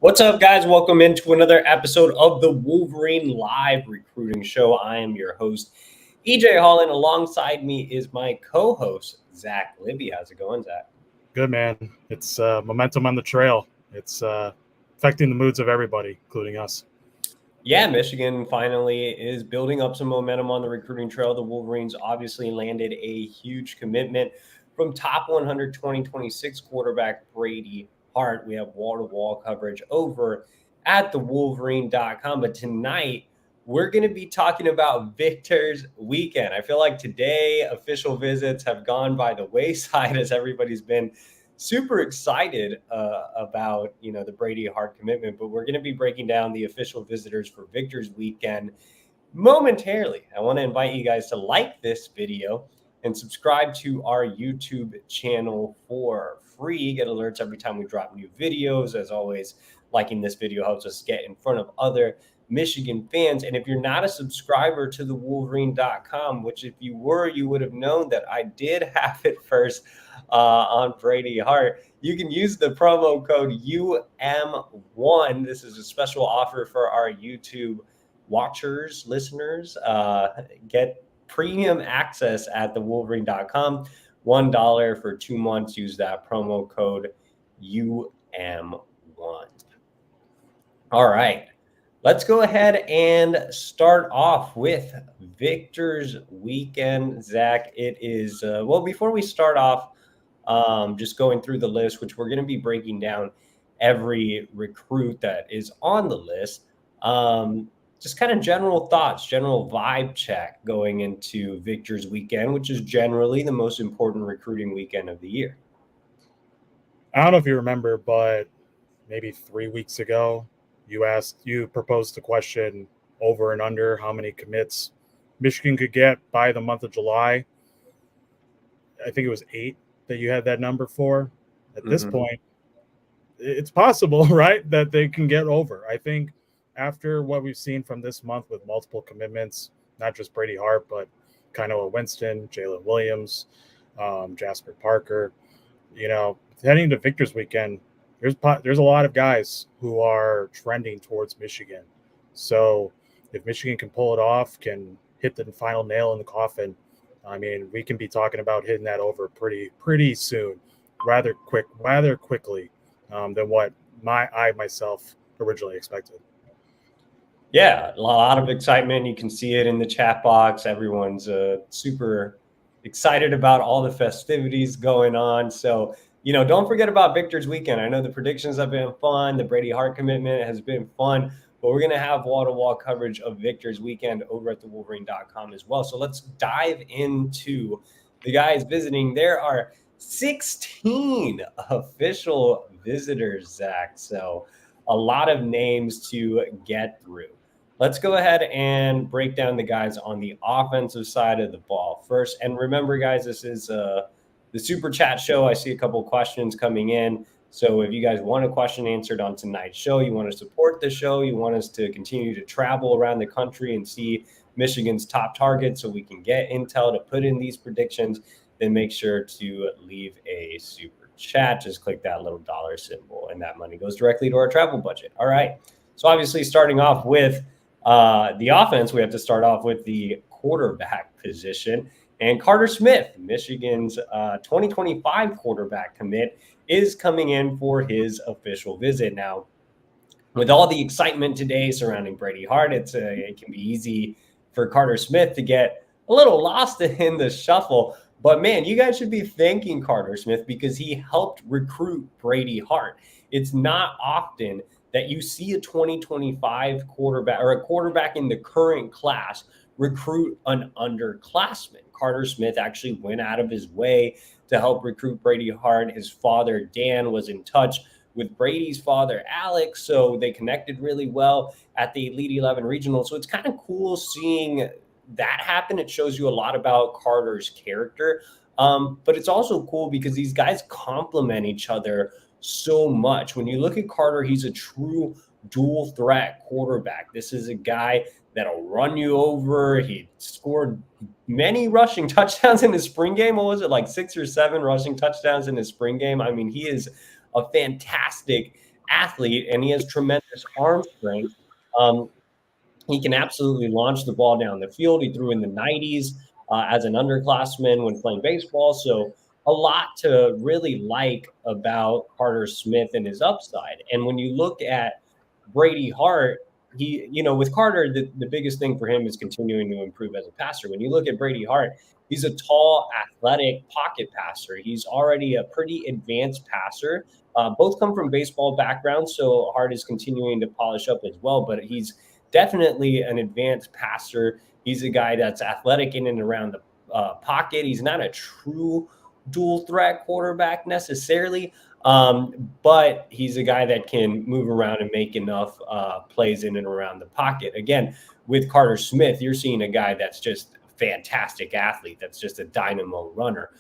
What's up, guys? Welcome into another episode of the Wolverine Live Recruiting Show. I am your host, EJ Holland. Alongside me is my co-host, Zach Libby. How's it going, Zach? Good, man. It's momentum on the trail. It's affecting the moods of everybody, including us. Yeah, Michigan finally is building up some momentum on the recruiting trail. The Wolverines obviously landed a huge commitment from top 100 2026 quarterback Brady Hart. We have wall-to-wall coverage over at thewolverine.com. But tonight, we're going to be talking about Victor's Weekend. I feel like today official visits have gone by the wayside as everybody's been super excited about, the Brady Hart commitment, but we're going to be breaking down the official visitors for Victor's Weekend momentarily. I want to invite you guys to like this video and subscribe to our YouTube channel for free. Get alerts every time we drop new videos. As always, liking this video helps us get in front of other Michigan fans. And if you're not a subscriber to the Wolverine.com, which if you were, you would have known that I did have it first on Brady Hart, you can use the promo code UM1. This is a special offer for our YouTube watchers, listeners. Get premium access at thewolverine.com. $1 for 2 months. Use that promo code UM1. All right. Let's go ahead and start off with Victor's Weekend. Zach, it is, before we start off, just going through the list, which we're going to be breaking down every recruit that is on the list. Just kind of general thoughts, general vibe check going into Victor's Weekend, which is generally the most important recruiting weekend of the year. I don't know if you remember, but maybe 3 weeks ago, you proposed the question over and under how many commits Michigan could get by the month of July. I think it was 8 that you had that number for. At this point, it's possible, right, that they can get over. I think after what we've seen from this month with multiple commitments, not just Brady Hart, but Kanoa Winston, Jalen Williams, Jasper Parker, heading to Victor's Weekend, there's a lot of guys who are trending towards Michigan. So if Michigan can pull it off, can hit the final nail in the coffin, I mean, we can be talking about hitting that over pretty soon, rather quickly than what I myself originally expected. Yeah, a lot of excitement. You can see it in the chat box. Everyone's super excited about all the festivities going on. So, don't forget about Victor's Weekend. I know the predictions have been fun. The Brady Hart commitment has been fun, but we're going to have wall-to-wall coverage of Victor's Weekend over at thewolverine.com as well. So let's dive into the guys visiting. There are 16 official visitors, Zach. So a lot of names to get through. Let's go ahead and break down the guys on the offensive side of the ball first. And remember, guys, this is the Super Chat show. I see a couple of questions coming in. So if you guys want a question answered on tonight's show, you want to support the show, you want us to continue to travel around the country and see Michigan's top targets so we can get intel to put in these predictions, then make sure to leave a super chat. Just click that little dollar symbol, and that money goes directly to our travel budget. All right. So obviously starting off with the offense, we have to start off with the quarterback position. And Carter Smith, Michigan's 2025 quarterback commit, is coming in for his official visit. Now, with all the excitement today surrounding Brady Hart, it can be easy for Carter Smith to get a little lost in the shuffle. But, man, you guys should be thanking Carter Smith because he helped recruit Brady Hart. It's not often that you see a 2025 quarterback or a quarterback in the current class recruit an underclassman. Carter Smith actually went out of his way to help recruit Brady Hart. His father, Dan, was in touch with Brady's father, Alex, so they connected really well at the Elite 11 Regional. So it's kind of cool seeing that happen. It shows you a lot about Carter's character, but it's also cool because these guys complement each other so much. When you look at Carter, he's a true dual threat quarterback. This is a guy that'll run you over. He scored many rushing touchdowns in his spring game. What was it, like 6 or 7 rushing touchdowns in his spring game? I mean, he is a fantastic athlete, and he has tremendous arm strength. He can absolutely launch the ball down the field. He threw in the 90s as an underclassman when playing baseball. So a lot to really like about Carter Smith and his upside. And when you look at Brady Hart, with Carter, the biggest thing for him is continuing to improve as a passer. When you look at Brady Hart, he's a tall, athletic pocket passer. He's already a pretty advanced passer. Both come from baseball backgrounds, so Hart is continuing to polish up as well, but he's definitely an advanced passer. He's a guy that's athletic in and around the pocket. He's not a true dual threat quarterback necessarily, but he's a guy that can move around and make enough plays in and around the pocket. Again, with Carter Smith, you're seeing a guy that's just a fantastic athlete, that's just a dynamo runner.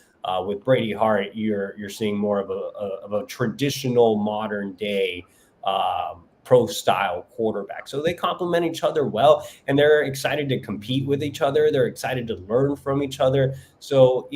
With Brady Hart, you're seeing more of a traditional modern day pro style quarterback. So they complement each other well, and they're excited to compete with each other. They're excited to learn from each other. So,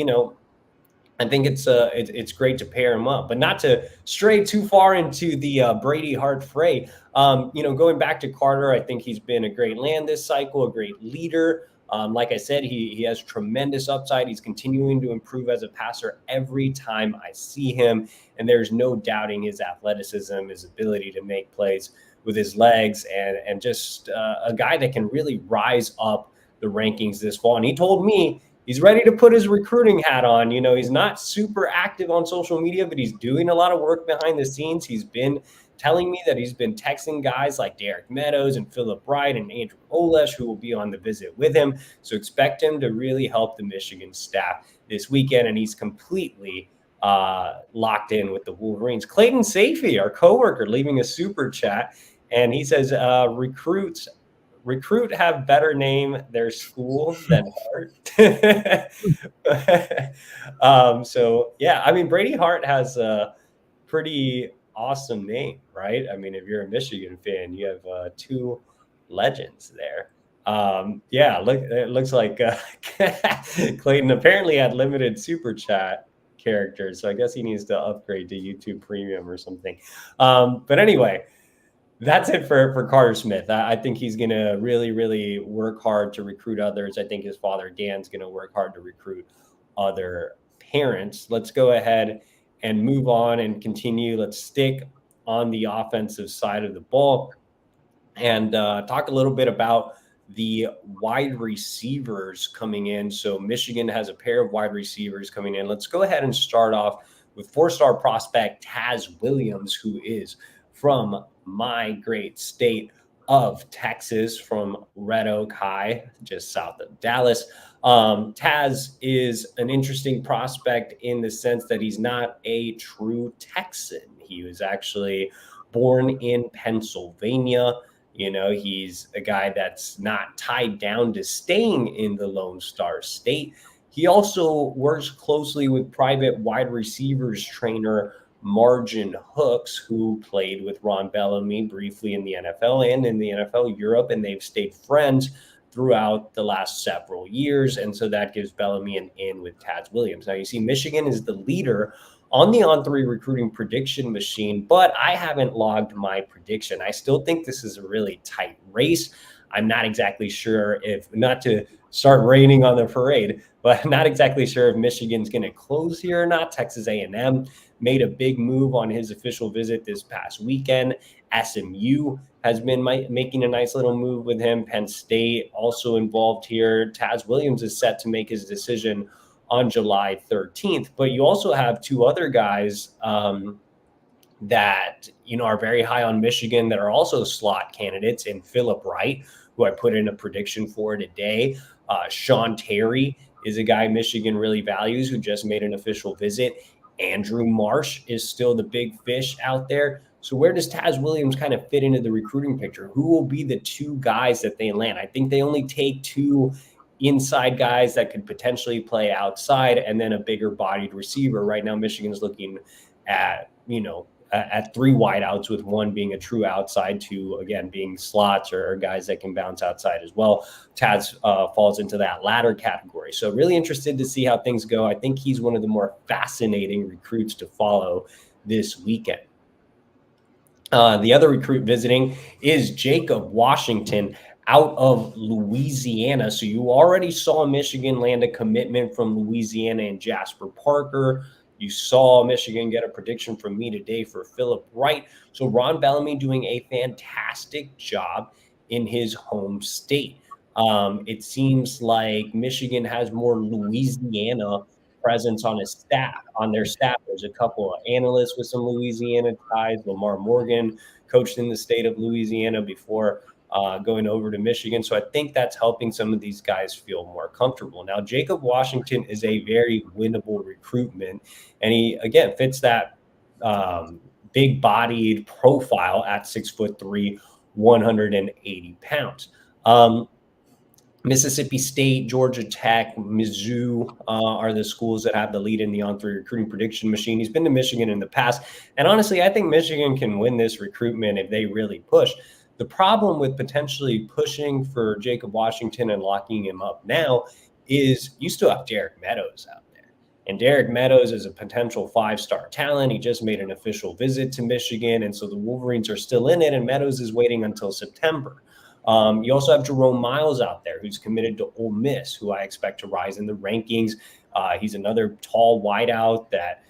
I think it's great to pair them up, but not to stray too far into the Brady Hart fray. Going back to Carter, I think he's been a great land this cycle, a great leader. Like I said, he has tremendous upside. He's continuing to improve as a passer every time I see him, and there's no doubting his athleticism, his ability to make plays with his legs, and just a guy that can really rise up the rankings this fall. And he told me he's ready to put his recruiting hat on. He's not super active on social media, but he's doing a lot of work behind the scenes. He's been telling me that he's been texting guys like Derek Meadows and Philip Wright and Andrew Olesh, who will be on the visit with him. So expect him to really help the Michigan staff this weekend, and he's completely locked in with the Wolverines. Clayton Safey, our coworker, leaving a super chat, and he says, recruit have better name their school than Hart. So yeah, I mean, Brady Hart has a pretty awesome name, right? I mean, if you're a Michigan fan, you have 2 legends there. It looks like Clayton apparently had limited super chat characters, so I guess he needs to upgrade to YouTube Premium or something. But anyway, that's it for Carter Smith. I think he's going to really, really work hard to recruit others. I think his father, Dan's going to work hard to recruit other parents. Let's go ahead and move on and continue. Let's stick on the offensive side of the ball and talk a little bit about the wide receivers coming in. So Michigan has a pair of wide receivers coming in. Let's go ahead and start off with 4-star prospect Taz Williams, who is from my great state of Texas, from Red Oak High, just south of Dallas. Taz is an interesting prospect in the sense that he's not a true Texan. He was actually born in Pennsylvania. He's a guy that's not tied down to staying in the Lone Star State. He also works closely with private wide receivers trainer Margin Hooks, who played with Ron Bellamy briefly in the NFL and in the NFL Europe, and they've stayed friends throughout the last several years. And so that gives Bellamy an in with Taz Williams. Now, you see, Michigan is the leader on the On3 recruiting prediction machine, but I haven't logged my prediction. I still think this is a really tight race. I'm not exactly sure not to start raining on the parade, but I'm not exactly sure if Michigan's going to close here or not. Texas A&M made a big move on his official visit this past weekend. SMU has been making a nice little move with him. Penn State also involved here. Taz Williams is set to make his decision on July 13th. But you also have 2 other guys that are very high on Michigan that are also slot candidates, in Philip Wright, who I put in a prediction for today. Sean Terry is a guy Michigan really values, who just made an official visit. Andrew Marsh is still the big fish out there. So where does Taz Williams kind of fit into the recruiting picture? Who will be the 2 guys that they land? I think they only take 2 inside guys that could potentially play outside, and then a bigger bodied receiver. Right now, Michigan's looking at, at 3 wideouts, with 1 being a true outside, 2 again being slots or guys that can bounce outside as well. Taz falls into that latter category. So really interested to see how things go. I think he's one of the more fascinating recruits to follow this weekend. The other recruit visiting is Jacob Washington out of Louisiana. So you already saw Michigan land a commitment from Louisiana and Jasper Parker. You saw Michigan get a prediction from me today for Philip Wright. So Ron Bellamy doing a fantastic job in his home state. It seems like Michigan has more Louisiana presence on their staff. There's a couple of analysts with some Louisiana ties. Lamar Morgan coached in the state of Louisiana before going over to Michigan. So I think that's helping some of these guys feel more comfortable. Now, Jacob Washington is a very winnable recruitment, and he, again, fits that big bodied profile at 6'3", 180 pounds. Mississippi State, Georgia Tech, Mizzou are the schools that have the lead in the on-3 recruiting prediction machine. He's been to Michigan in the past. And honestly, I think Michigan can win this recruitment if they really push. The problem with potentially pushing for Jacob Washington and locking him up now is you still have Derek Meadows out there. And Derek Meadows is a potential 5-star talent. He just made an official visit to Michigan. And so the Wolverines are still in it, and Meadows is waiting until September. You also have Jerome Miles out there, who's committed to Ole Miss, who I expect to rise in the rankings. He's another tall wideout that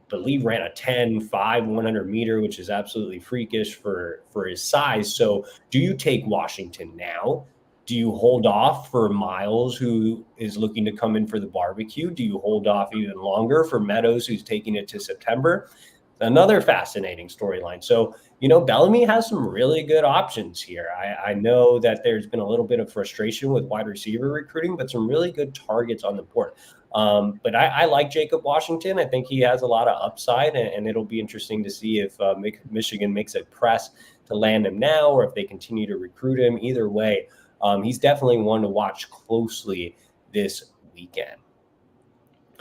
believe ran a 10.5 100-meter, which is absolutely freakish for his size. So do you take Washington now? Do you hold off for Miles, who is looking to come in for the barbecue? Do you hold off even longer for Meadows, who's taking it to September? Another fascinating storyline. So, Bellamy has some really good options here. I know that there's been a little bit of frustration with wide receiver recruiting, but some really good targets on the board. But I like Jacob Washington. I think he has a lot of upside, and it'll be interesting to see if Michigan makes a press to land him now, or if they continue to recruit him. Either way, he's definitely one to watch closely this weekend.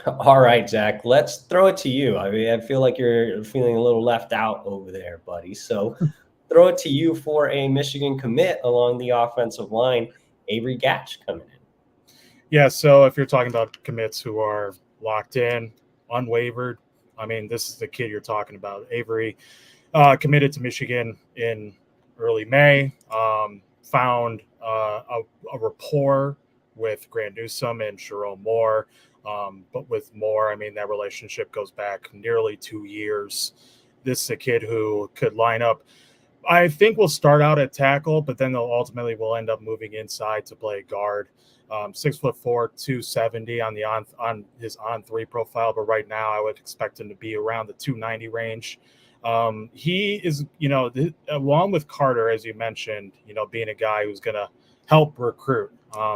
All right, Zach, let's throw it to you. I mean, I feel like you're feeling a little left out over there, buddy. So throw it to you for a Michigan commit along the offensive line, Avery Gatch coming in. Yeah, so if you're talking about commits who are locked in, unwavered, I mean, this is the kid you're talking about. Avery committed to Michigan in early May, found a rapport with Grant Newsome and Sherrone Moore. But with Moore, I mean, that relationship goes back nearly 2 years. This is a kid who could line up. I think we'll start out at tackle, but then they'll ultimately will end up moving inside to play guard. 6'4", 270 on his on-3 profile, but right now I would expect him to be around the 290 range. He is, along with Carter, as you mentioned, being a guy who's going to help recruit.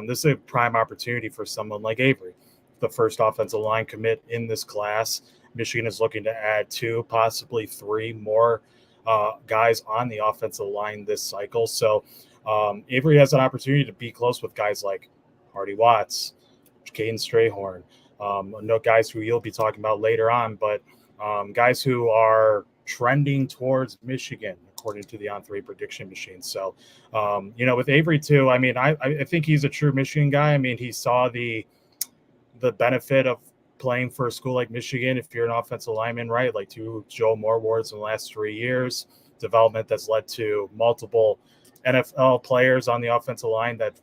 This is a prime opportunity for someone like Avery, the first offensive line commit in this class. Michigan is looking to add 2, possibly 3 more guys on the offensive line this cycle. So Avery has an opportunity to be close with guys like Hardy Watts, Caden Strayhorn, guys who you'll be talking about later on, but guys who are trending towards Michigan, according to the on-3 prediction machine. So, with Avery too, I mean, I think he's a true Michigan guy. I mean, he saw the benefit of playing for a school like Michigan if you're an offensive lineman, right? Like 2 Joe Moore awards in the last 3 years, development that's led to multiple NFL players on the offensive line that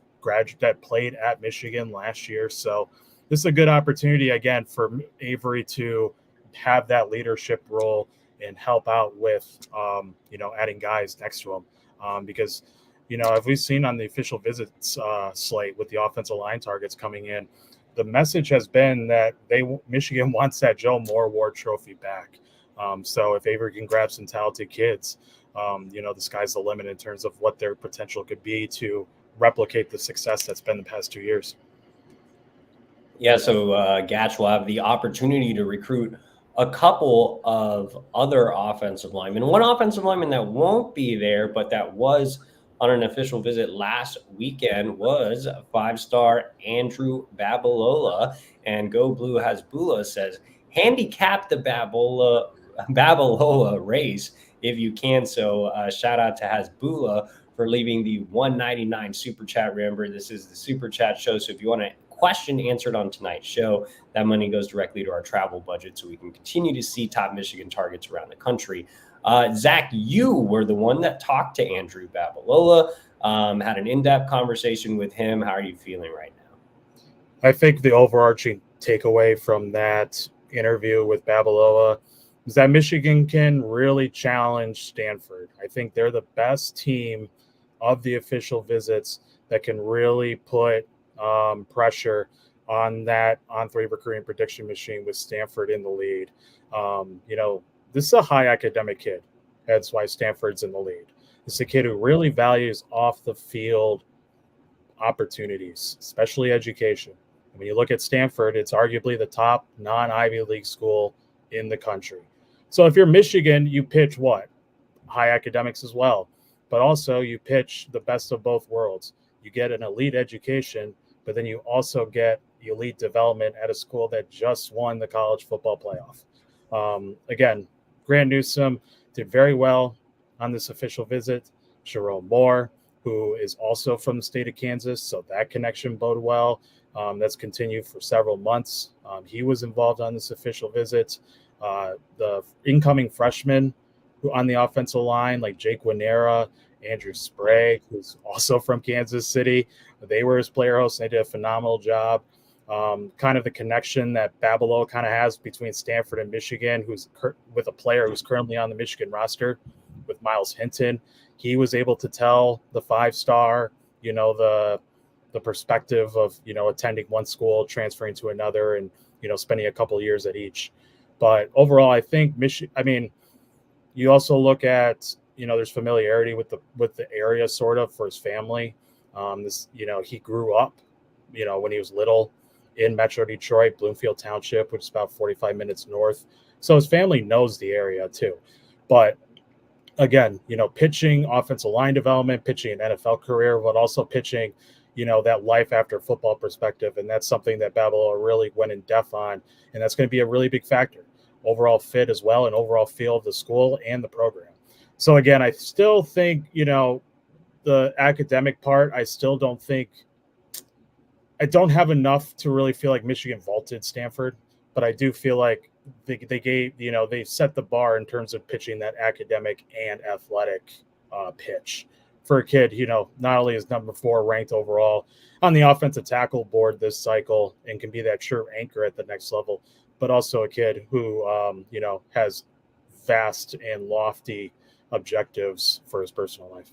played at Michigan last year. So this is a good opportunity, again, for Avery to have that leadership role and help out with, adding guys next to him. Because, as we've seen on the official visits slate with the offensive line targets coming in, the message has been that Michigan wants that Joe Moore Award trophy back. So if Avery can grab some talented kids, the sky's the limit in terms of what their potential could be to replicate the success that's been the past 2 years. Yeah, so Gatch will have the opportunity to recruit a couple of other offensive linemen. One offensive lineman that won't be there, but that was on an official visit last weekend, was 5-star Andrew Babalola. And Go Blue Hasbula says, handicap the Babalola race if you can. So shout out to Hasbula for leaving the 199 super chat. Remember, this is the super chat show. So if you want a question answered on tonight's show, that money goes directly to our travel budget so we can continue to see top Michigan targets around the country. Zach, you were the one that talked to Andrew Babalola, had an in-depth conversation with him. How are you feeling right now? I think the overarching takeaway from that interview with Babalola is that Michigan can really challenge Stanford. I think they're the best team of the official visits that can really put pressure on that on-3 recruiting prediction machine with Stanford in the lead. This is a high academic kid. That's why Stanford's in the lead. It's a kid who really values off the field opportunities, especially education. When you look at Stanford, it's arguably the top non-Ivy League school in the country. So if you're Michigan, you pitch what? High academics as well. But also you pitch the best of both worlds. You get an elite education, but then you also get elite development at a school that just won the college football playoff. Again, Grant Newsome did very well on this official visit. Sherrone Moore, who is also from the state of Kansas, so that connection boded well. That's continued for several months. He was involved on this official visit. The incoming freshmen who on the offensive line, like Jake Winera, Andrew Sprague, who's also from Kansas City, they were his player hosts. They did a phenomenal job. Kind of the connection that Babalola kind of has between Stanford and Michigan, who's with a player who's currently on the Michigan roster with Miles Hinton. He was able to tell the 5-star, the perspective of, attending one school, transferring to another, and, spending a couple of years at each. But overall, I think you also look at, there's familiarity with the area sort of for his family. He grew up, when he was little in Metro Detroit, Bloomfield Township, which is about 45 minutes north. So his family knows the area too. But again, pitching offensive line development, pitching an NFL career, but also pitching, that life after football perspective. And that's something that Babalola really went in depth on. And that's going to be a really big factor. Overall fit as well, and overall feel of the school and the program. So again, I still think, the academic part, I don't have enough to really feel like Michigan vaulted Stanford, but I do feel like they gave, they set the bar in terms of pitching that academic and athletic pitch for a kid, not only is number 4 ranked overall on the offensive tackle board this cycle and can be that true anchor at the next level, but also a kid who, has vast and lofty objectives for his personal life.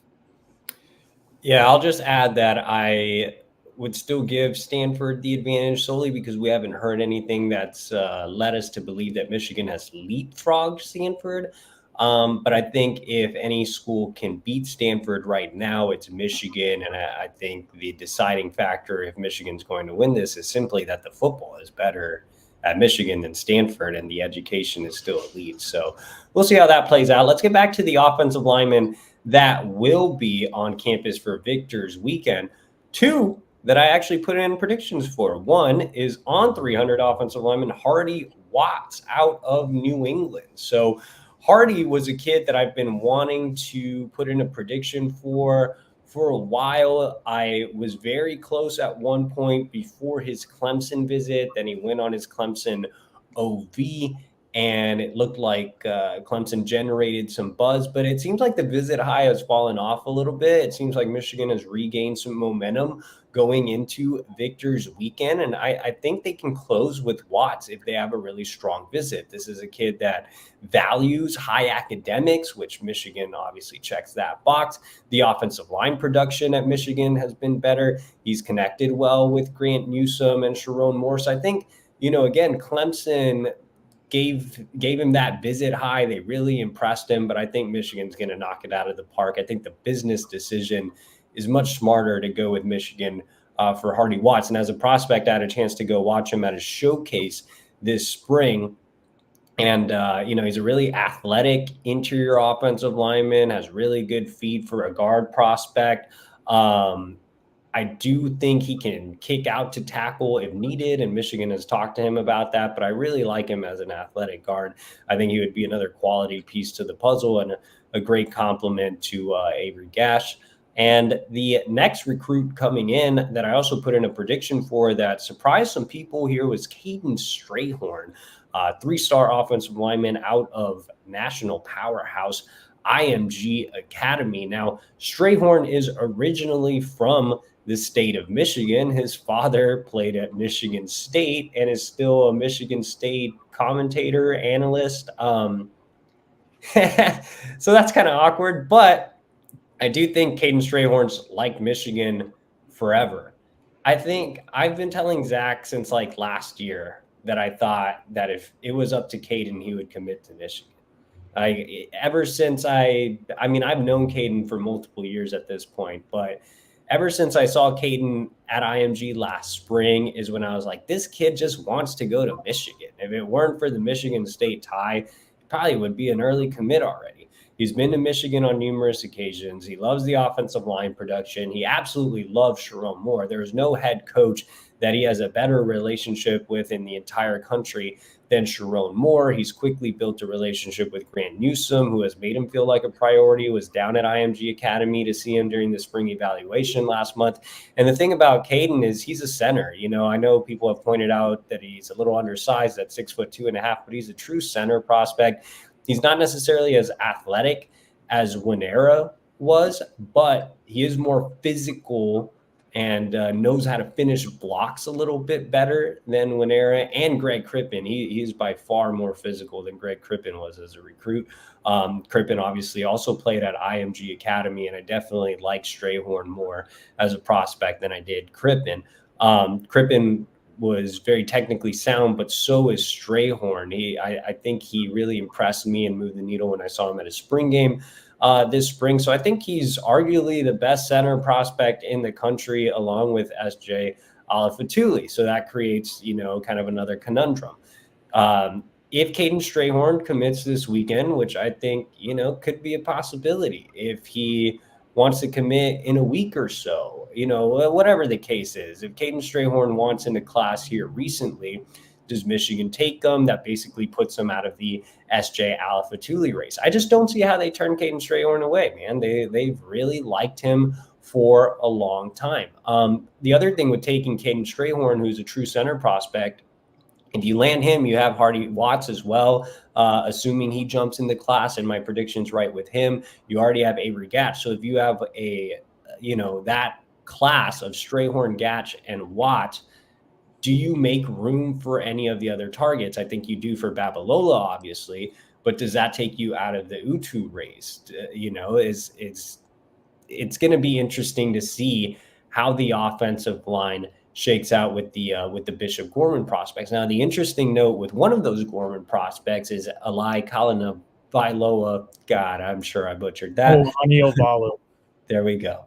Yeah, I'll just add that I would still give Stanford the advantage solely because we haven't heard anything that's led us to believe that Michigan has leapfrogged Stanford. But I think if any school can beat Stanford right now, it's Michigan. And I think the deciding factor if Michigan's going to win this is simply that the football is better at Michigan than Stanford and the education is still elite. So we'll see how that plays out. Let's get back to the offensive linemen that will be on campus for Victor's weekend. 2 that I actually put in predictions for. 1 is on 300 offensive lineman Hardy Watts out of New England. So Hardy was a kid that I've been wanting to put in a prediction for a while. I was very close at one point before his Clemson visit. Then he went on his Clemson OV, and it looked like Clemson generated some buzz, but it seems like the visit high has fallen off a little bit. It seems like Michigan has regained some momentum going into Victor's weekend, and I think they can close with Watts if they have a really strong visit. This is a kid that values high academics, which Michigan obviously checks that box. The offensive line production at Michigan has been better. He's connected well with Grant Newsome and Sherrone Moore. So I think, again, Clemson gave him that visit high. They really impressed him, but I think Michigan's going to knock it out of the park. I think the business decision is much smarter to go with Michigan for Hardy Watts. And as a prospect, I had a chance to go watch him at a showcase this spring. And, he's a really athletic interior offensive lineman, has really good feet for a guard prospect. I do think he can kick out to tackle if needed, and Michigan has talked to him about that, but I really like him as an athletic guard. I think he would be another quality piece to the puzzle and a great complement to Avery Gash. And the next recruit coming in that I also put in a prediction for that surprised some people here was Caden Strayhorn, three-star offensive lineman out of national powerhouse IMG Academy. Now, Strayhorn is originally from the state of Michigan. His father played at Michigan State and is still a Michigan State commentator, analyst. So that's kind of awkward, but I do think Caden Strayhorn's like Michigan forever. I think I've been telling Zach since like last year that I thought that if it was up to Caden, he would commit to Michigan. Ever since I mean, I've known Caden for multiple years at this point, but ever since I saw Caden at IMG last spring is when I was like, this kid just wants to go to Michigan. If it weren't for the Michigan State tie, it probably would be an early commit already. He's been to Michigan on numerous occasions. He loves the offensive line production. He absolutely loves Sherrone Moore. There is no head coach that he has a better relationship with in the entire country than Sherrone Moore. He's quickly built a relationship with Grant Newsome, who has made him feel like a priority, was down at IMG Academy to see him during the spring evaluation last month. And the thing about Caden is he's a center. You know, I know people have pointed out that he's a little undersized at 6'2.5", but he's a true center prospect. He's not necessarily as athletic as Winera was, but he is more physical and knows how to finish blocks a little bit better than Winera and Greg Crippen. He's by far more physical than Greg Crippen was as a recruit. Crippen obviously also played at IMG Academy, and I definitely like Strayhorn more as a prospect than I did Crippen. Crippen was very technically sound, but so is Strayhorn. I think he really impressed me and moved the needle when I saw him at a spring game this spring. So I think he's arguably the best center prospect in the country, along with SJ Alifetuli. So that creates, kind of another conundrum. If Caden Strayhorn commits this weekend, which I think, could be a possibility, if he wants to commit in a week or so, whatever the case is, if Caden Strayhorn wants into class here recently, does Michigan take them? That basically puts them out of the SJ Alifetuli race. I just don't see how they turn Caden Strayhorn away, man. They've really liked him for a long time. The other thing with taking Caden Strayhorn, who's a true center prospect, if you land him, you have Hardy Watts as well, assuming he jumps in the class and my prediction's right with him. You already have Avery Gatch. So if you have that class of Strayhorn, Gatch, and Watts, do you make room for any of the other targets? I think you do for Babalola, obviously, but does that take you out of the Utu race? It's going to be interesting to see how the offensive line shakes out with the Bishop Gorman prospects. Now, the interesting note with one of those Gorman prospects is Eli Kalana-Vailoa. God, I'm sure I butchered that. Oh, Anil Valu. There we go.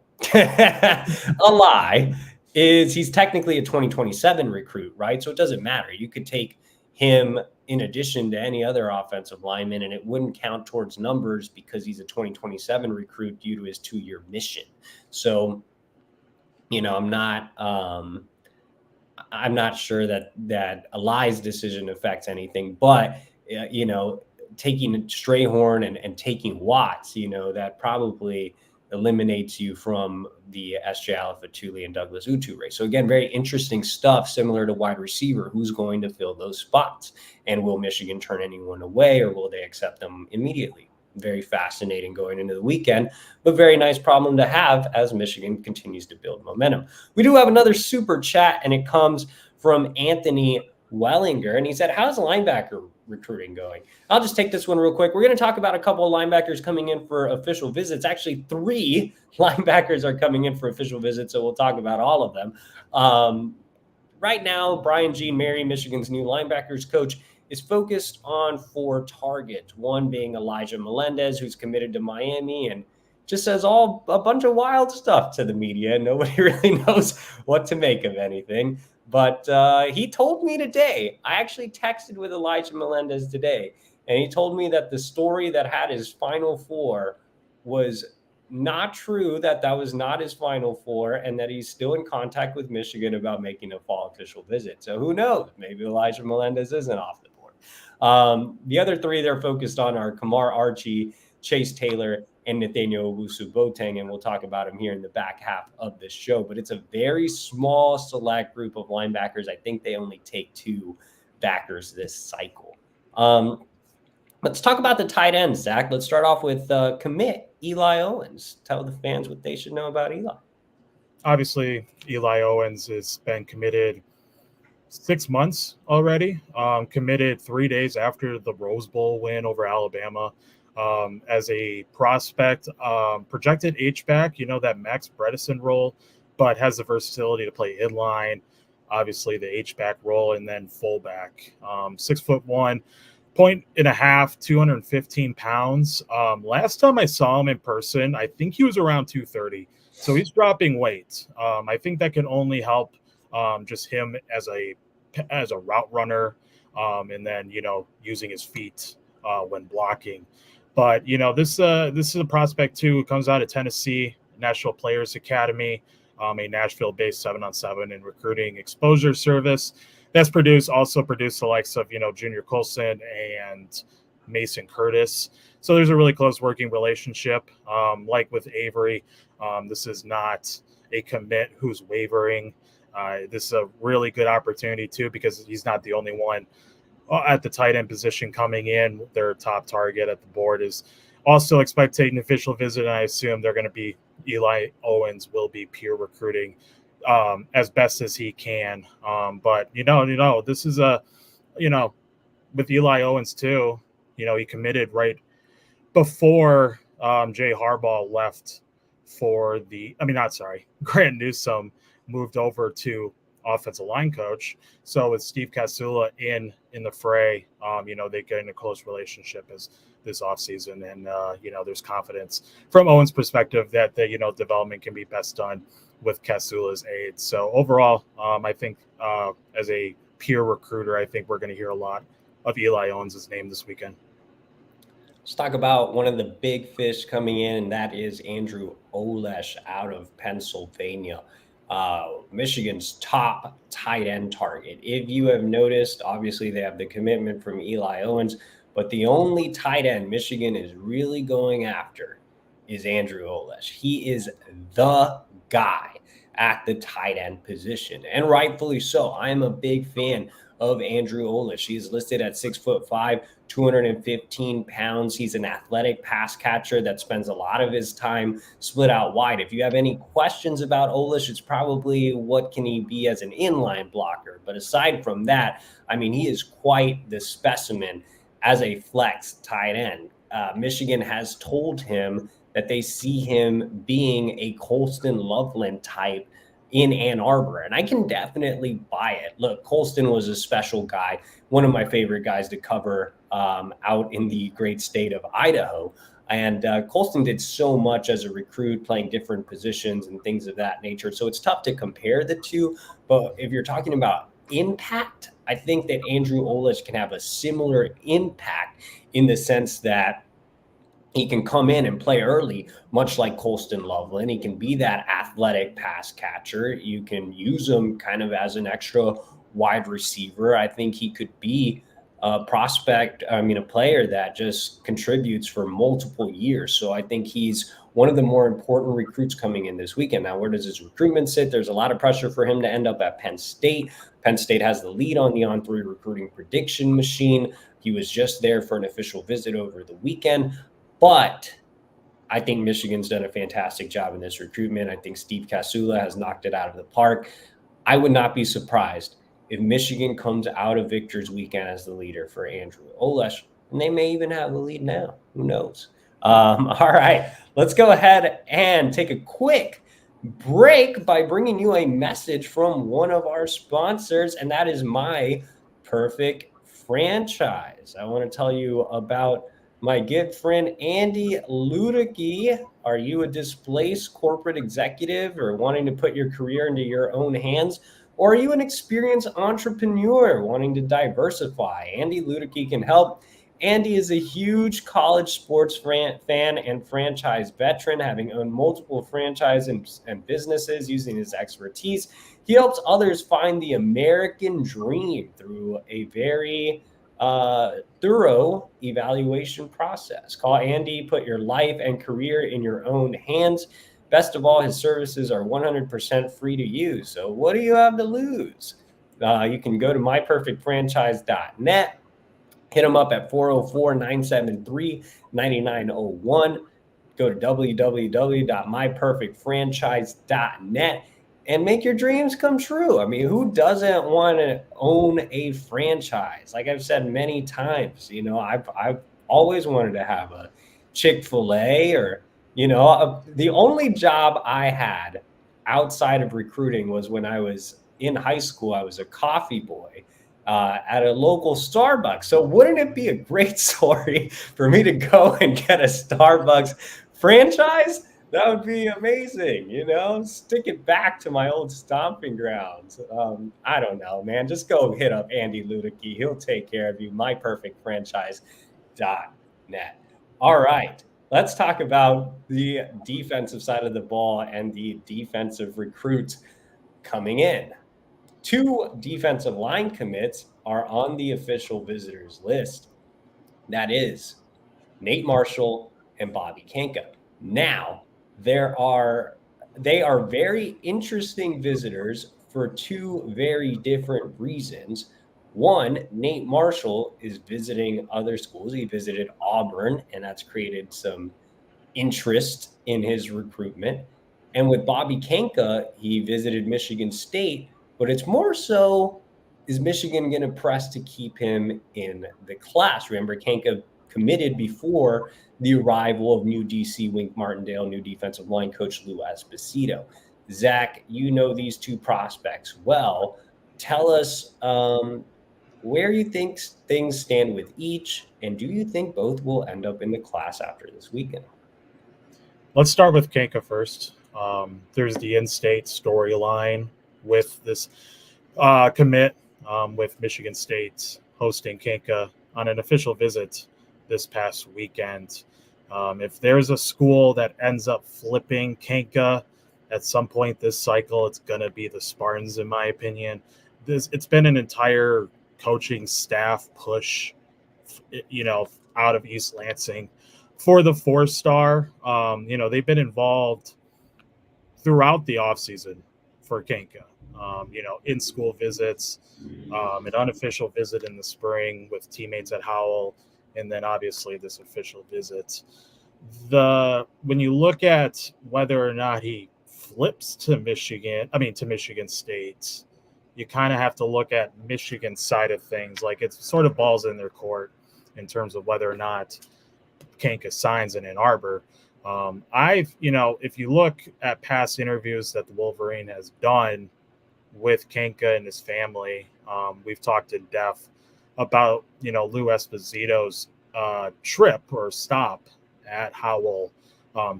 Eli he's technically a 2027 recruit, right? So it doesn't matter. You could take him in addition to any other offensive lineman, and it wouldn't count towards numbers because he's a 2027 recruit due to his 2-year mission. So, I'm not sure that Eli's decision affects anything, but taking Strayhorn and taking Watts, that probably eliminates you from the SJ Alifetuli and Douglas Utu race. So again, very interesting stuff, similar to wide receiver. Who's going to fill those spots? And will Michigan turn anyone away, or will they accept them immediately? Very fascinating going into the weekend, but very nice problem to have as Michigan continues to build momentum. We do have another super chat, and it comes from Anthony Wellinger, and he said, how's linebacker recruiting going? I'll just take this one real quick. We're going to talk about a couple of linebackers coming in for official visits. Actually, 3 linebackers are coming in for official visits, so we'll talk about all of them. Right now, Brian Jean Mary, Michigan's new linebackers coach, is focused on 4 targets, one being Elijah Melendez, who's committed to Miami and just says a bunch of wild stuff to the media. Nobody really knows what to make of anything. But he told me today, I actually texted with Elijah Melendez today, and he told me that the story that had his Final Four was not true that that was not his Final Four and that he's still in contact with Michigan about making a fall official visit. So who knows? Maybe Elijah Melendez isn't off the board. The other three they're focused on are Kamar Archie, Chase Taylor, and Nathaniel Owusu-Boateng, and we'll talk about him here in the back half of this show. But it's a very small select group of linebackers. I think they only take 2 backers this cycle. Let's talk about the tight ends, Zach. Let's start off with commit Eli Owens. Tell the fans what they should know about Eli. Obviously, Eli Owens has been committed 6 months already. Committed 3 days after the Rose Bowl win over Alabama. As a prospect, projected H-back, that Max Bredesen role, but has the versatility to play inline, obviously the H-back role, and then fullback. 6'1", 1.5, 215 pounds. Last time I saw him in person, I think he was around 230. So he's dropping weight. I think that can only help just him as a route runner, and then using his feet when blocking. But this is a prospect too who comes out of Tennessee National Players Academy, a Nashville-based 7-on-7 and recruiting exposure service that's also produced the likes of Junior Colson and Mason Curtis. So there's a really close working relationship. Like with Avery, this is not a commit who's wavering. This is a really good opportunity too, because he's not the only one at the tight end position coming in. Their top target at the board is also expecting an official visit, and I assume they're going to be Eli Owens will be peer recruiting as best as he can. But this is with Eli Owens too. He committed right before Jay Harbaugh left Grant Newsome moved over to offensive line coach. So with Steve Casula in the fray, they get in a close relationship as this offseason. And, there's confidence from Owen's perspective that the, development can be best done with Casula's aid. So overall, I think as a peer recruiter, I think we're going to hear a lot of Eli Owens' name this weekend. Let's talk about one of the big fish coming in, and that is Andrew Olesh out of Pennsylvania. Michigan's top tight end target. If you have noticed, obviously they have the commitment from Eli Owens, but the only tight end Michigan is really going after is Andrew Olesh. He is the guy at the tight end position, and rightfully so. I am a big fan of Andrew Olesh. He's listed at 6'5", 215 pounds. He's an athletic pass catcher that spends a lot of his time split out wide. If you have any questions about Olesh, it's probably what can he be as an inline blocker. But aside from that, he is quite the specimen as a flex tight end. Michigan has told him that they see him being a Colston Loveland type in Ann Arbor, and I can definitely buy it. Look, Colston was a special guy, one of my favorite guys to cover out in the great state of Idaho. And Colston did so much as a recruit, playing different positions and things of that nature. So it's tough to compare the two. But if you're talking about impact, I think that Andrew Olesh can have a similar impact in the sense that he can come in and play early, much like Colston Loveland. He can be that athletic pass catcher. You can use him kind of as an extra wide receiver. I think he could be a prospect, a player that just contributes for multiple years. So I think he's one of the more important recruits coming in this weekend. Now, where does his recruitment sit? There's a lot of pressure for him to end up at Penn State. Penn State has the lead on the On3 recruiting prediction machine. He was just there for an official visit over the weekend. But I think Michigan's done a fantastic job in this recruitment. I think Steve Casula has knocked it out of the park. I would not be surprised if Michigan comes out of Victor's weekend as the leader for Andrew Olesh, and they may even have the lead now. Who knows? All right, let's go ahead and take a quick break by bringing you a message from one of our sponsors, and that is My Perfect Franchise. I want to tell you about my good friend, Andy Ludicky. Are you a displaced corporate executive or wanting to put your career into your own hands? Or are you an experienced entrepreneur wanting to diversify? Andy Ludicky can help. Andy is a huge college sports fan and franchise veteran, having owned multiple franchises and businesses. Using his expertise, he helps others find the American dream through a very thorough evaluation process. Call Andy, put your life and career in your own hands. Best of all, his services are 100% free to use. So what do you have to lose? You can go to myperfectfranchise.net. Hit them up at 404-973-9901. Go to www.myperfectfranchise.net and make your dreams come true. I mean, who doesn't want to own a franchise? Like I've said many times, I've always wanted to have a Chick-fil-A or, the only job I had outside of recruiting was when I was in high school. I was a coffee boy at a local Starbucks. So wouldn't it be a great story for me to go and get a Starbucks franchise? That would be amazing, stick it back to my old stomping grounds. I don't know, man. Just go hit up Andy Ludicky. He'll take care of you. myperfectfranchise.net. All right. Let's talk about the defensive side of the ball and the defensive recruits coming in. 2 defensive line commits are on the official visitors list. That is Nate Marshall and Bobby Kanka. Now, they are very interesting visitors for 2 very different reasons. One, Nate Marshall is visiting other schools. He visited Auburn, and that's created some interest in his recruitment. And with Bobby Kanka, he visited Michigan State, but it's more so, is Michigan going to press to keep him in the class? Remember, Kanka committed before the arrival of new DC Wink Martindale, new defensive line coach Lou Esposito. Zach, you know these 2 prospects well. Tell us where you think things stand with each, and do you think both will end up in the class after this weekend? Let's start with Kanka first. There's the in-state storyline with this commit with Michigan State hosting Kanka on an official visit this past weekend. If there's a school that ends up flipping Kanka at some point this cycle, it's going to be the Spartans, in my opinion. It's been an entire coaching staff push, out of East Lansing for the 4-star. They've been involved throughout the offseason for Kanka. In-school visits, an unofficial visit in the spring with teammates at Howell, and then obviously this official visit. When you look at whether or not he flips to Michigan State, you kind of have to look at Michigan's side of things. Like, it's sort of balls in their court in terms of whether or not Kanka signs in Ann Arbor. If you look at past interviews that the Wolverine has done with Kanka and his family, we've talked in depth about, Lou Esposito's trip or stop at Howell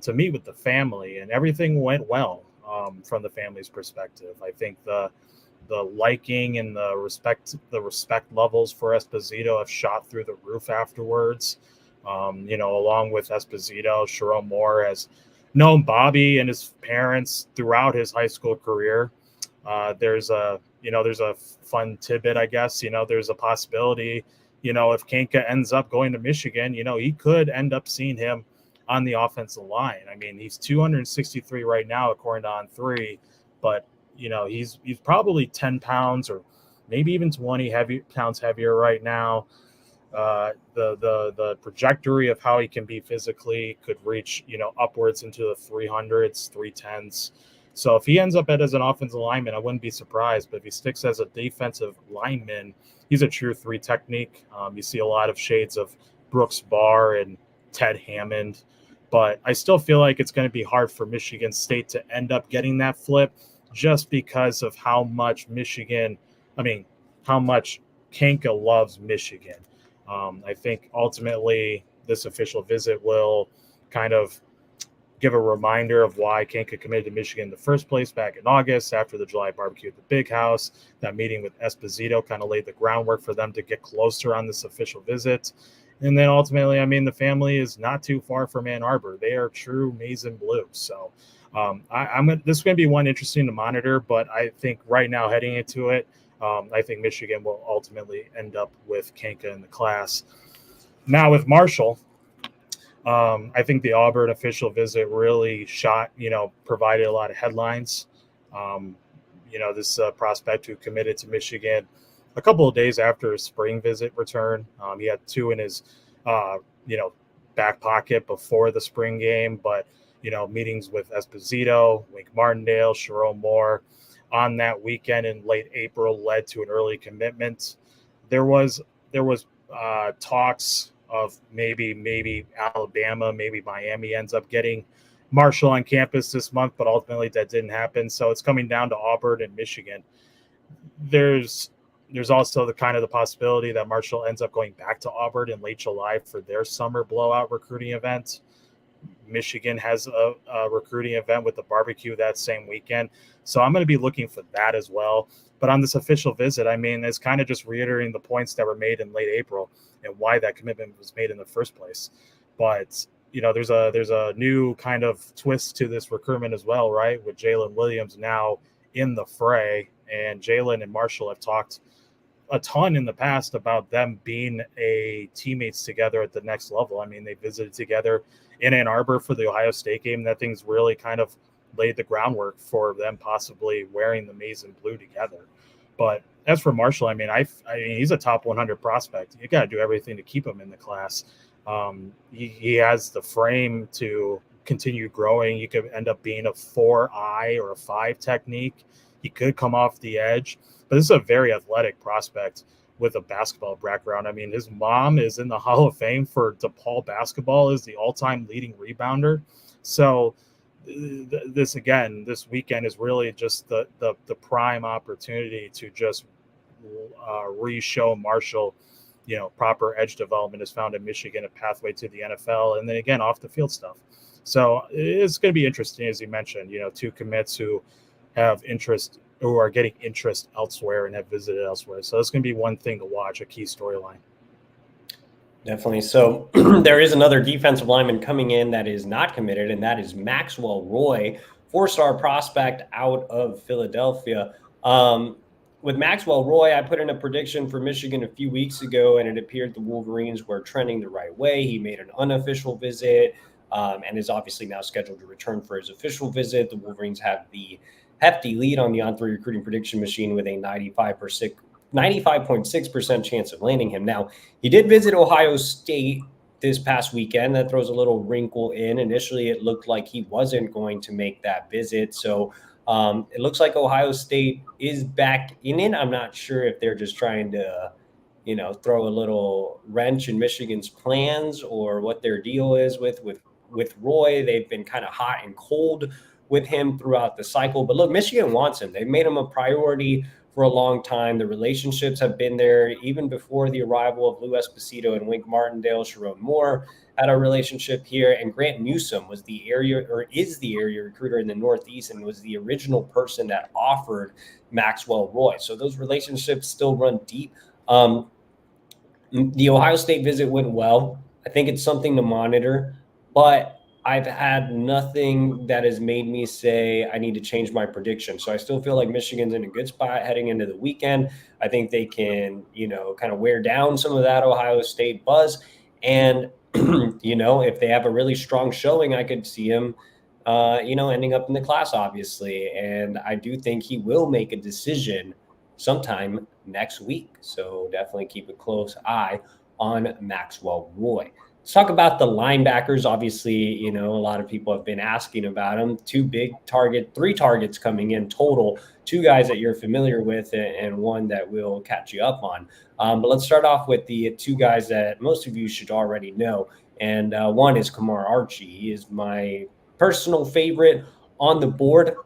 to meet with the family, and everything went well from the family's perspective. I think the liking and the respect levels for Esposito have shot through the roof afterwards. Along with Esposito, Sherrone Moore has known Bobby and his parents throughout his high school career. There's a fun tidbit, I guess. There's a possibility, if Kanka ends up going to Michigan, he could end up seeing him on the offensive line. I mean, he's 263 right now, according to On3, but he's probably 10 pounds or maybe even 20 pounds heavier right now. The trajectory of how he can be physically could reach, upwards into the 300s, 310s. So if he ends up as an offensive lineman, I wouldn't be surprised. But if he sticks as a defensive lineman, he's a true 3 technique. You see a lot of shades of Brooks Barr and Ted Hammond. But I still feel like it's going to be hard for Michigan State to end up getting that flip just because of how much Kanka loves Michigan. I think ultimately this official visit will kind of give a reminder of why Kanka committed to Michigan in the first place back in August after the July barbecue at the Big House. That meeting with Esposito kind of laid the groundwork for them to get closer on this official visit. And then ultimately, I mean, the family is not too far from Ann Arbor. They are true maize and blue. So this is going to be one interesting to monitor. But I think right now, heading into it, I think Michigan will ultimately end up with Kanka in the class. Now with Marshall, I think the Auburn official visit really provided a lot of headlines. This prospect who committed to Michigan a couple of days after his spring visit return. He had 2 in his, back pocket before the spring game, but, meetings with Esposito, Wink Martindale, Sherrone Moore on that weekend in late April led to an early commitment. There was talks of maybe Alabama, maybe Miami ends up getting Marshall on campus this month, but ultimately that didn't happen. So it's coming down to Auburn and Michigan. There's also the possibility that Marshall ends up going back to Auburn in late July for their summer blowout recruiting event. Michigan has a recruiting event with the barbecue that same weekend. So I'm going to be looking for that as well. But on this official visit, I mean, it's kind of just reiterating the points that were made in late April and why that commitment was made in the first place. But, there's a new kind of twist to this recruitment as well, right? With Jalen Williams now in the fray, and Jalen and Marshall have talked a ton in the past about them being teammates together at the next level. I mean, they visited together in Ann Arbor for the Ohio State game. That thing's really kind of laid the groundwork for them possibly wearing the maize and blue together. But as for Marshall, I mean, he's a top 100 prospect. You got to do everything to keep him in the class. He has the frame to continue growing. He could end up being a 4-eye or a 5 technique. He could come off the edge, but this is a very athletic prospect with a basketball background. I mean, his mom is in the Hall of Fame for DePaul basketball, is the all-time leading rebounder. So this weekend is really just the prime opportunity to just re-show Marshall, proper edge development is found in Michigan, a pathway to the NFL, and then again off the field stuff. So it's going to be interesting, as you mentioned, 2 commits who have interest, who are getting interest elsewhere and have visited elsewhere. So it's going to be one thing to watch, a key storyline. Definitely. So there is another defensive lineman coming in that is not committed, and that is Maxwell Roy, 4-star prospect out of Philadelphia. With Maxwell Roy, I put in a prediction for Michigan a few weeks ago, and it appeared the Wolverines were trending the right way. He made an unofficial visit and is obviously now scheduled to return for his official visit. The Wolverines have the hefty lead on the On3 recruiting prediction machine with a 95.6% chance of landing him. Now, he did visit Ohio State this past weekend. That throws a little wrinkle in. Initially, it looked like he wasn't going to make that visit. So it looks like Ohio State is back in it. I'm not sure if they're just trying to, throw a little wrench in Michigan's plans or what their deal is with Roy. They've been kind of hot and cold with him throughout the cycle. But look, Michigan wants him. They've made him a priority for a long time. The relationships have been there even before the arrival of Lou Esposito and Wink Martindale. Sherrone Moore had a relationship here, and Grant Newsome is the area recruiter in the Northeast and was the original person that offered Maxwell Roy. So those relationships still run deep. The Ohio State visit went well. I think it's something to monitor, but I've had nothing that has made me say I need to change my prediction. So I still feel like Michigan's in a good spot heading into the weekend. I think they can, kind of wear down some of that Ohio State buzz. And, if they have a really strong showing, I could see him, ending up in the class, obviously. And I do think he will make a decision sometime next week. So definitely keep a close eye on Maxwell Roy. Let's talk about the linebackers. Obviously, a lot of people have been asking about them. 3 targets coming in total, 2 guys that you're familiar with and one that we'll catch you up on. But let's start off with the 2 guys that most of you should already know. And one is Kamar Archie. He is my personal favorite on the board.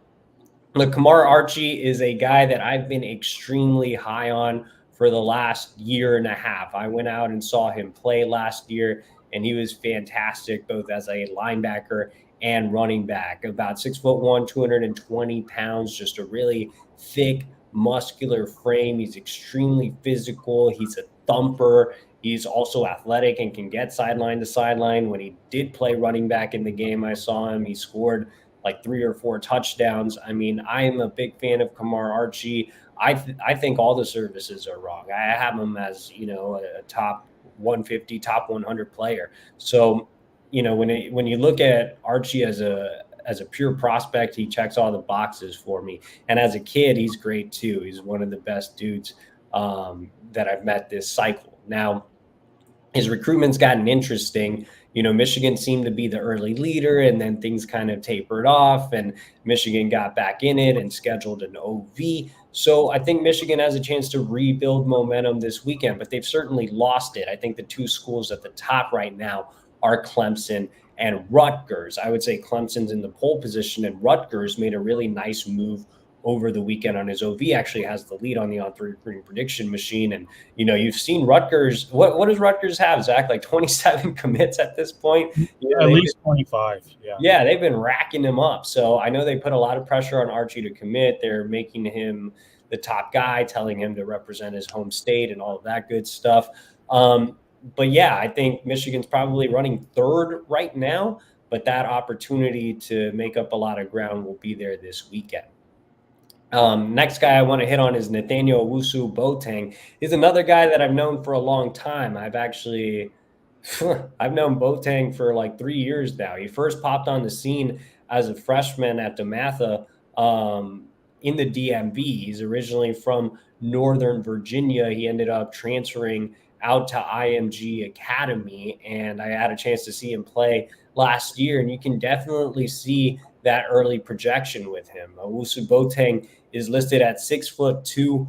Look, Kamar Archie is a guy that I've been extremely high on for the last year and a half. I went out and saw him play last year, and he was fantastic, both as a linebacker and running back. About 6'1", 220 pounds, just a really thick, muscular frame. He's extremely physical. He's a thumper. He's also athletic and can get sideline to sideline. When he did play running back in the game, I saw him. He scored like 3 or 4 touchdowns. I mean, I am a big fan of Kamar Archie. I think all the services are wrong. I have him as, a top 150, top 100 player. So, when you look at Archie as a pure prospect, he checks all the boxes for me. And as a kid, he's great too. He's one of the best dudes that I've met this cycle. Now, his recruitment's gotten interesting. Michigan seemed to be the early leader, and then things kind of tapered off, and Michigan got back in it and scheduled an OV. So I think Michigan has a chance to rebuild momentum this weekend, but they've certainly lost it. I think the 2 schools at the top right now are Clemson and Rutgers. I would say Clemson's in the pole position, and Rutgers made a really nice move over the weekend on his OV. Actually has the lead on the on-3 recruiting prediction machine. And, you've seen Rutgers. What does Rutgers have, Zach? Like 27 commits at this point? At least 25. Yeah. Yeah, they've been racking him up. So I know they put a lot of pressure on Archie to commit. They're making him the top guy, telling him to represent his home state and all of that good stuff. But yeah, I think Michigan's probably running 3rd right now, but that opportunity to make up a lot of ground will be there this weekend. Next guy I want to hit on is Nathaniel Owusu Boateng. He's another guy that I've known for a long time. I've known Boateng for like 3 years now. He first popped on the scene as a freshman at DeMatha in the DMV. He's originally from Northern Virginia. He ended up transferring out to IMG Academy, and I had a chance to see him play last year, and you can definitely see that early projection with him. Owusu Boateng is listed at 6'2",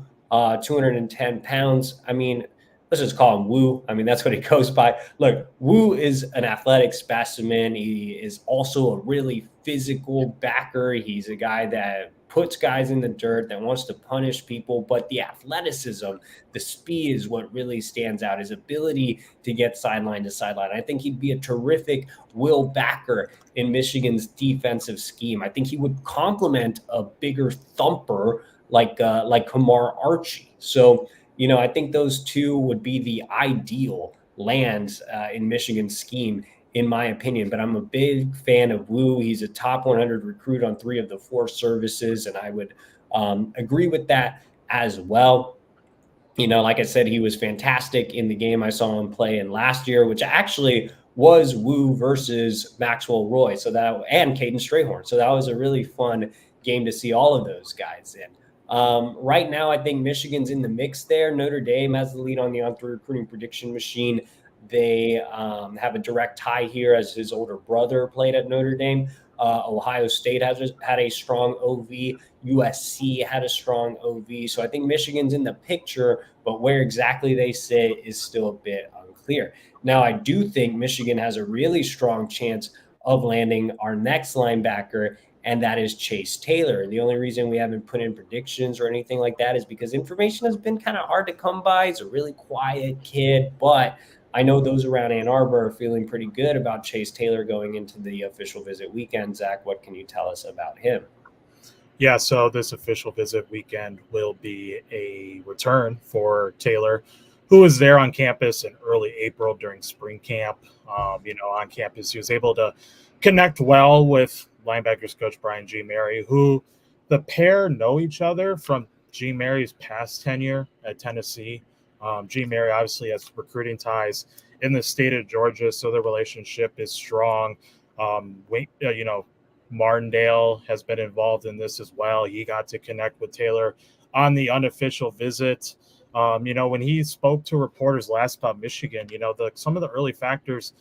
210 pounds. I mean, let's just call him Woo. I mean, that's what he goes by. Look, Woo is an athletic specimen. He is also a really physical backer. He's a guy that puts guys in the dirt, that wants to punish people, but the athleticism, the speed is what really stands out, his ability to get sideline to sideline. I think he'd be a terrific will backer in Michigan's defensive scheme. I think he would complement a bigger thumper like Kamar Archie. So, I think those two would be the ideal lands in Michigan's scheme, in my opinion. But I'm a big fan of Woo. He's a top 100 recruit on 3 of the 4 services, and I would agree with that as well. Like I said, he was fantastic in the game I saw him play in last year, which actually was Woo versus Maxwell Roy, and Caden Strayhorn. So that was a really fun game to see all of those guys in. Right now, I think Michigan's in the mix there. Notre Dame has the lead on the on-3 recruiting prediction machine. They have a direct tie here as his older brother played at Notre Dame. Ohio State had a strong OV. USC had a strong OV. So I think Michigan's in the picture, but where exactly they sit is still a bit unclear. Now, I do think Michigan has a really strong chance of landing our next linebacker, and that is Chase Taylor. The only reason we haven't put in predictions or anything like that is because information has been kind of hard to come by. He's a really quiet kid, but I know those around Ann Arbor are feeling pretty good about Chase Taylor going into the official visit weekend. Zach, what can you tell us about him? Yeah, so this official visit weekend will be a return for Taylor, who was there on campus in early April during spring camp. On campus, he was able to connect well with linebackers coach Brian G. Mary, who the pair know each other from G. Mary's past tenure at Tennessee. G. Mary obviously has recruiting ties in the state of Georgia, so the relationship is strong. Martindale has been involved in this as well. He got to connect with Taylor on the unofficial visit. When he spoke to reporters last about Michigan, some of the early factors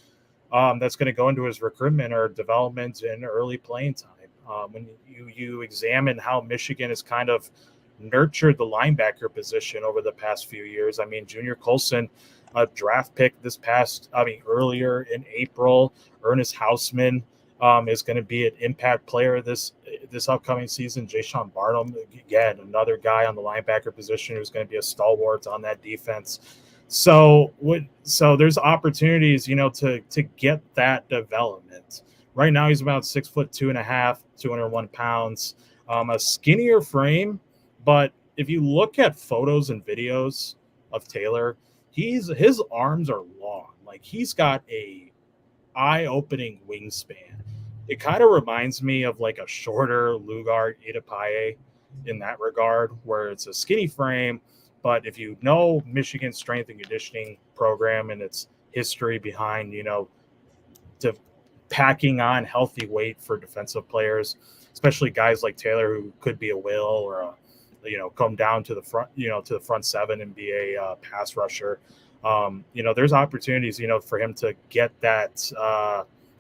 that's going to go into his recruitment or development and early playing time. When you examine how Michigan has kind of nurtured the linebacker position over the past few years. I mean, Junior Colson, a draft pick earlier in April. Ernest Hausman is going to be an impact player this upcoming season. Jayshawn Barnum, again, another guy on the linebacker position who's going to be a stalwart on that defense. So there's opportunities, to get that development. Right now, he's about 6'2.5", 201 pounds, a skinnier frame. But if you look at photos and videos of Taylor, his arms are long. Like, he's got a eye-opening wingspan. It kind of reminds me of like a shorter Lugard Itapaye in that regard, where it's a skinny frame. But if you know Michigan's strength and conditioning program and its history behind, to packing on healthy weight for defensive players, especially guys like Taylor, who could be a will or come down to the front, to the front seven and be a pass rusher. There's opportunities, for him to get that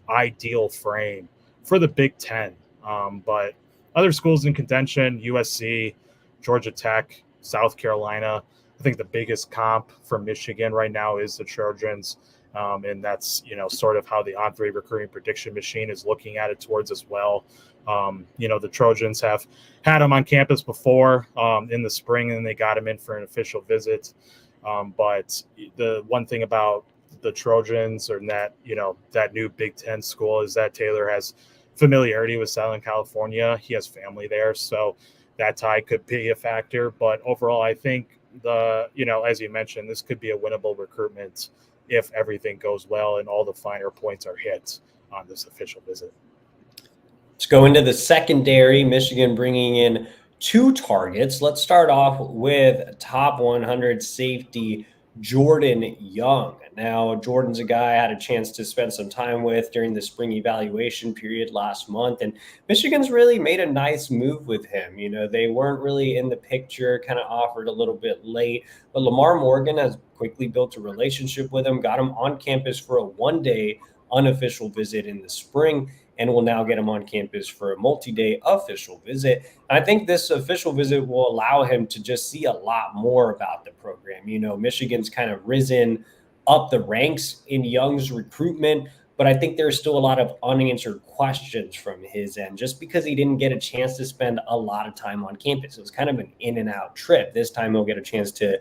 ideal frame for the Big Ten. But other schools in contention: USC, Georgia Tech, South Carolina. I think the biggest comp for Michigan right now is the Trojans. And that's, sort of how the On3 recruiting prediction machine is looking at it towards as well. The Trojans have had him on campus before in the spring, and they got him in for an official visit. But the one thing about the Trojans, or that new Big Ten school, is that Taylor has familiarity with Southern California. He has family there, so that tie could be a factor. But overall, I think as you mentioned, this could be a winnable recruitment if everything goes well and all the finer points are hit on this official visit. Let's go into the secondary. Michigan bringing in 2 targets. Let's start off with top 100 safety Jordan Young. Now, Jordan's a guy I had a chance to spend some time with during the spring evaluation period last month, and Michigan's really made a nice move with him. They weren't really in the picture, kind of offered a little bit late, but Lamar Morgan has quickly built a relationship with him, got him on campus for a 1-day unofficial visit in the spring, and will now get him on campus for a multi-day official visit. And I think this official visit will allow him to just see a lot more about the program. Michigan's kind of risen up the ranks in Young's recruitment, but I think there's still a lot of unanswered questions from his end, just because he didn't get a chance to spend a lot of time on campus. It was kind of an in and out trip. This time he'll get a chance to,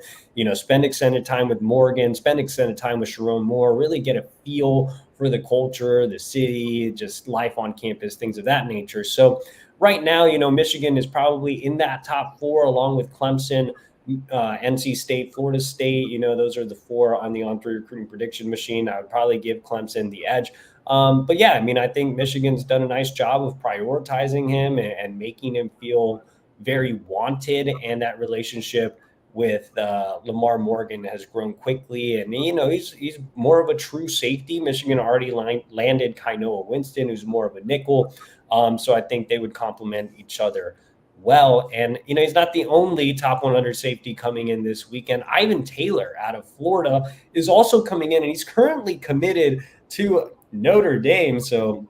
spend extended time with Morgan, spend extended time with Sherrone more, really get a feel for the culture, the city, just life on campus, things of that nature. So right now, Michigan is probably in that top 4, along with Clemson, NC State, Florida State. Those are the 4 on the On3 recruiting prediction machine. I would probably give Clemson the edge. But yeah, I think Michigan's done a nice job of prioritizing him and making him feel very wanted, and that relationship with Lamar Morgan has grown quickly. And, he's more of a true safety. Michigan already landed Kainoa Winston, who's more of a nickel. So I think they would complement each other well. And, he's not the only top 100 safety coming in this weekend. Ivan Taylor out of Florida is also coming in, and he's currently committed to Notre Dame. So,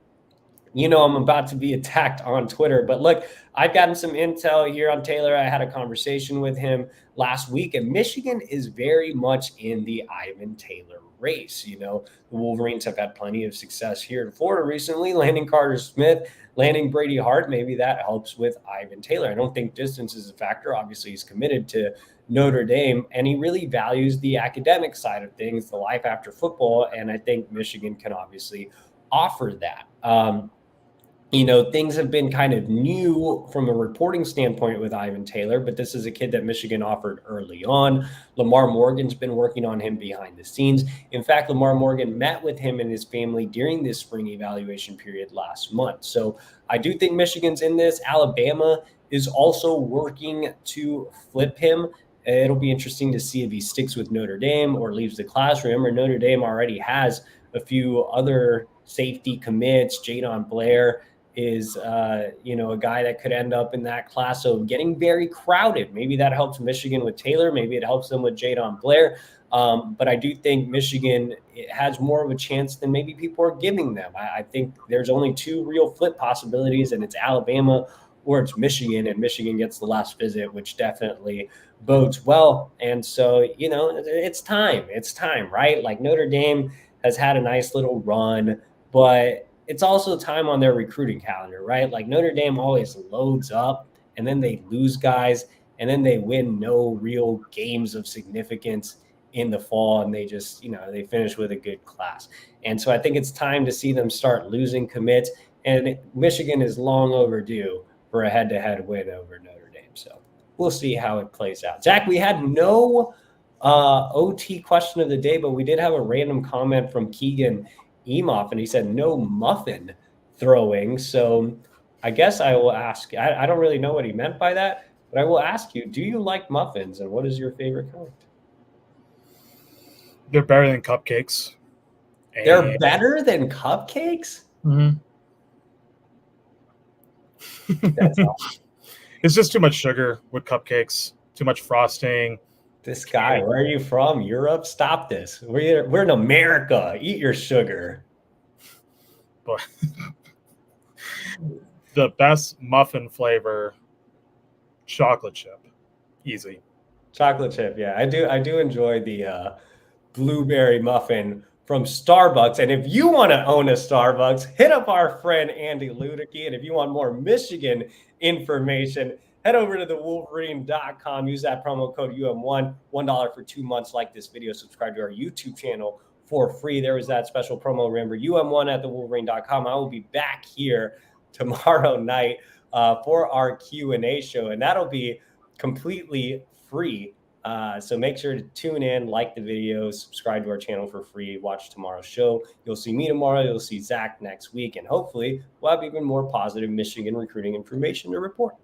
I'm about to be attacked on Twitter, but look, I've gotten some intel here on Taylor. I had a conversation with him last week, and Michigan is very much in the Ivan Taylor race. The Wolverines have had plenty of success here in Florida recently, landing Carter Smith, landing Brady Hart. Maybe that helps with Ivan Taylor. I don't think distance is a factor. Obviously, he's committed to Notre Dame, and he really values the academic side of things, the life after football, and I think Michigan can obviously offer that. Things have been kind of new from a reporting standpoint with Ivan Taylor, but this is a kid that Michigan offered early on. Lamar Morgan's been working on him behind the scenes. In fact, Lamar Morgan met with him and his family during this spring evaluation period last month. So I do think Michigan's in this. Alabama is also working to flip him. It'll be interesting to see if he sticks with Notre Dame or leaves the class. Remember, Notre Dame already has a few other safety commits. Jadon Blair is, a guy that could end up in that class. So getting very crowded. Maybe that helps Michigan with Taylor. Maybe it helps them with Jadon Blair. But I do think Michigan has more of a chance than maybe people are giving them. I think there's only 2 real flip possibilities, and it's Alabama or it's Michigan, and Michigan gets the last visit, which definitely bodes well. And so, it's time. It's time, right? Like, Notre Dame has had a nice little run, but it's also time on their recruiting calendar, right? Like, Notre Dame always loads up, and then they lose guys, and then they win no real games of significance in the fall, and they just, they finish with a good class. And so I think it's time to see them start losing commits, and Michigan is long overdue for a head-to-head win over Notre Dame. So we'll see how it plays out. Zach, we had no OT question of the day, but we did have a random comment from Keegan Emoff, and he said no muffin throwing. So I guess I will ask, I don't really know what he meant by that, but I will ask you, do you like muffins, and what is your favorite kind? They're better than cupcakes. They're better than cupcakes? Mm-hmm. That's awesome. It's just too much sugar with cupcakes, too much frosting. This guy, where are you from? Europe? Stop this. We're in America. Eat your sugar. But the best muffin flavor, chocolate chip. Easy. Chocolate chip, yeah. I do enjoy the blueberry muffin from Starbucks. And if you want to own a Starbucks, hit up our friend Andy Ludicky. And if you want more Michigan information, head over to thewolverine.com. Use that promo code UM1, $1 for 2 months. Like this video, subscribe to our YouTube channel for free. There was that special promo. Remember, UM1 at thewolverine.com. I will be back here tomorrow night for our Q&A show, and that'll be completely free. So make sure to tune in, like the video, subscribe to our channel for free, watch tomorrow's show. You'll see me tomorrow. You'll see Zach next week, and hopefully we'll have even more positive Michigan recruiting information to report.